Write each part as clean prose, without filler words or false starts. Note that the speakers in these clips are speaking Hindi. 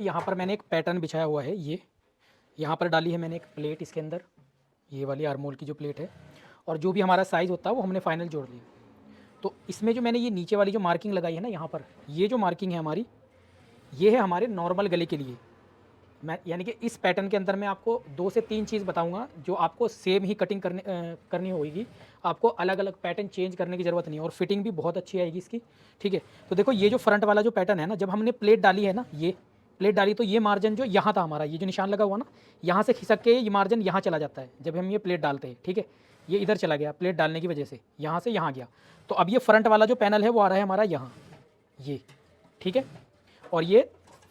यहाँ पर मैंने एक पैटर्न बिछाया हुआ है, ये यहाँ पर डाली है मैंने एक प्लेट इसके अंदर, ये वाली आरमोल की जो प्लेट है, और जो भी हमारा साइज़ होता है वो हमने फाइनल जोड़ लिया। तो इसमें जो मैंने ये नीचे वाली जो मार्किंग लगाई है ना यहाँ पर, ये जो मार्किंग है हमारी, ये है हमारे नॉर्मल गले के लिए। मैं यानी कि इस पैटर्न के अंदर मैं आपको 2 से 3 चीज़ बताऊँगा जो आपको सेम ही कटिंग करनी होगी। आपको अलग-अलग पैटर्न चेंज करने की ज़रूरत नहीं है और फिटिंग भी बहुत अच्छी आएगी इसकी, ठीक है। तो देखो ये जो फ्रंट वाला जो पैटर्न है ना, जब हमने प्लेट डाली है ना, ये प्लेट डाली तो ये मार्जिन जो यहाँ था हमारा, ये जो निशान लगा हुआ ना, यहाँ से खिसक के ये मार्जिन यहाँ चला जाता है जब हम ये प्लेट डालते हैं, ठीक है। ये इधर चला गया प्लेट डालने की वजह से, यहाँ से यहाँ गया। तो अब ये फ्रंट वाला जो पैनल है वो आ रहा है हमारा यहाँ, ये, ठीक है। और ये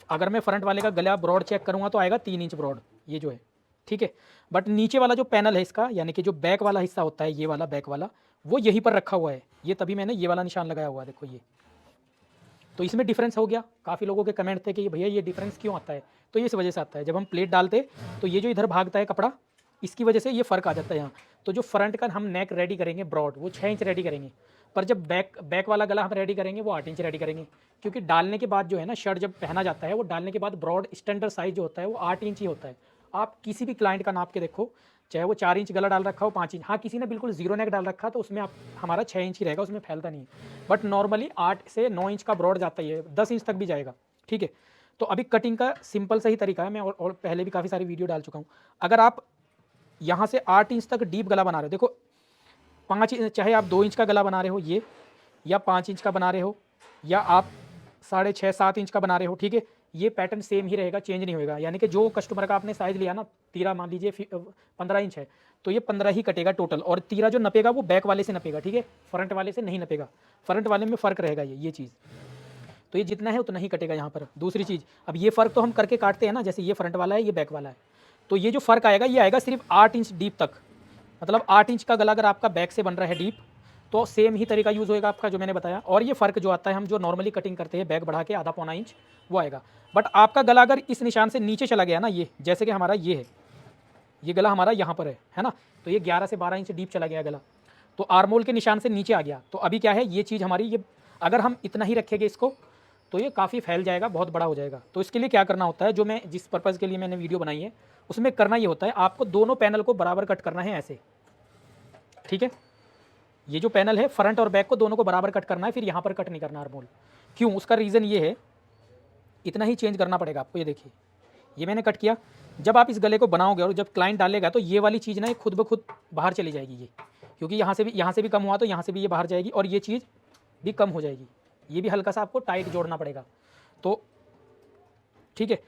अगर मैं फ्रंट वाले का गला ब्रॉड चेक करूँगा तो आएगा 3 इंच ब्रॉड, ये जो है, ठीक है। बट नीचे वाला जो पैनल है इसका, यानी कि जो बैक वाला हिस्सा होता है, ये वाला बैक वाला, वो यहीं पर रखा हुआ है। ये तभी मैंने ये वाला निशान लगाया हुआ है, देखो ये। तो इसमें डिफरेंस हो गया। काफ़ी लोगों के कमेंट थे कि भैया ये डिफरेंस क्यों आता है, तो ये इस वजह से आता है, जब हम प्लेट डालते तो ये जो इधर भागता है कपड़ा, इसकी वजह से ये फ़र्क आ जाता है यहाँ। तो जो फ्रंट का हम नेक रेडी करेंगे ब्रॉड, वो 6 इंच रेडी करेंगे, पर जब बैक वाला गला हम रेडी करेंगे वो 8 इंच रेडी करेंगे, क्योंकि डालने के बाद जो है ना, शर्ट जब पहना जाता है वो डालने के बाद ब्रॉड स्टैंडर्ड साइज़ जो होता है वो 8 इंच ही होता है। आप किसी भी क्लाइंट का नाप के देखो, चाहे वो 4 इंच गला डाल रखा हो, 5 इंच, हाँ किसी ने बिल्कुल ज़ीरो नेक डाल रखा तो उसमें आप हमारा 6 इंच ही रहेगा, उसमें फैलता नहीं है। बट नॉर्मली 8 से 9 इंच का ब्रॉड जाता ही है, 10 इंच तक भी जाएगा, ठीक है। तो अभी कटिंग का सिंपल सा ही तरीका है, मैं और पहले भी काफ़ी सारी वीडियो डाल चुका हूँ। अगर आप यहाँ से 8 इंच तक डीप गला बना रहे हो, देखो 5 इंच, चाहे आप 2 इंच का गला बना रहे हो ये, या 5 इंच का बना रहे हो, या आप 6.5-7 इंच का बना रहे हो, ठीक है, ये पैटर्न सेम ही रहेगा, चेंज नहीं होएगा। यानी कि जो कस्टमर का आपने साइज़ लिया ना, तीरा मान लीजिए 15 इंच है, तो ये 15 ही कटेगा टोटल, और तीरा जो नपेगा वो बैक वाले से नपेगा, ठीक है, फ्रंट वाले से नहीं नपेगा। फ्रंट वाले में फ़र्क रहेगा ये चीज़। तो ये जितना है उतना ही कटेगा यहाँ पर। दूसरी चीज़, अब ये फ़र्क तो हम करके काटते हैं ना, जैसे ये फ्रंट वाला है, ये बैक वाला है, तो ये जो फ़र्क आएगा ये आएगा सिर्फ 8 इंच डीप तक। मतलब 8 इंच का गला अगर आपका बैक से बन रहा है डीप, तो सेम ही तरीका यूज़ होएगा आपका जो मैंने बताया। और ये फ़र्क जो आता है, हम जो नॉर्मली कटिंग करते हैं बैक बढ़ा के आधा पौना इंच, वो आएगा। बट आपका गला अगर इस निशान से नीचे चला गया ना, ये जैसे कि हमारा ये है, ये गला हमारा यहाँ पर है ना, तो ये 11 से 12 इंच डीप चला गया गला, तो आर्मोल के निशान से नीचे आ गया। तो अभी क्या है, ये चीज़ हमारी, ये अगर हम इतना ही रखेंगे इसको, तो ये काफ़ी फैल जाएगा, बहुत बड़ा हो जाएगा। तो इसके लिए क्या करना होता है, जो मैं जिस पर्पज़ के लिए मैंने वीडियो बनाई है, उसमें करना ये होता है, आपको दोनों पैनल को बराबर कट करना है ऐसे, ठीक है। ये जो पैनल है फ्रंट और बैक को दोनों को बराबर कट करना है, फिर यहाँ पर कट नहीं करना आर्मोल। क्यों, उसका रीज़न ये है, इतना ही चेंज करना पड़ेगा आपको। ये देखिए, ये मैंने कट किया, जब आप इस गले को बनाओगे और जब क्लाइंट डालेगा तो ये वाली चीज़ ना, ये खुद ब खुद बाहर चली जाएगी ये, क्योंकि यहाँ से भी कम हुआ तो यहाँ से भी ये बाहर जाएगी, और ये चीज़ भी कम हो जाएगी। ये भी हल्का सा आपको टाइट जोड़ना पड़ेगा, तो ठीक है।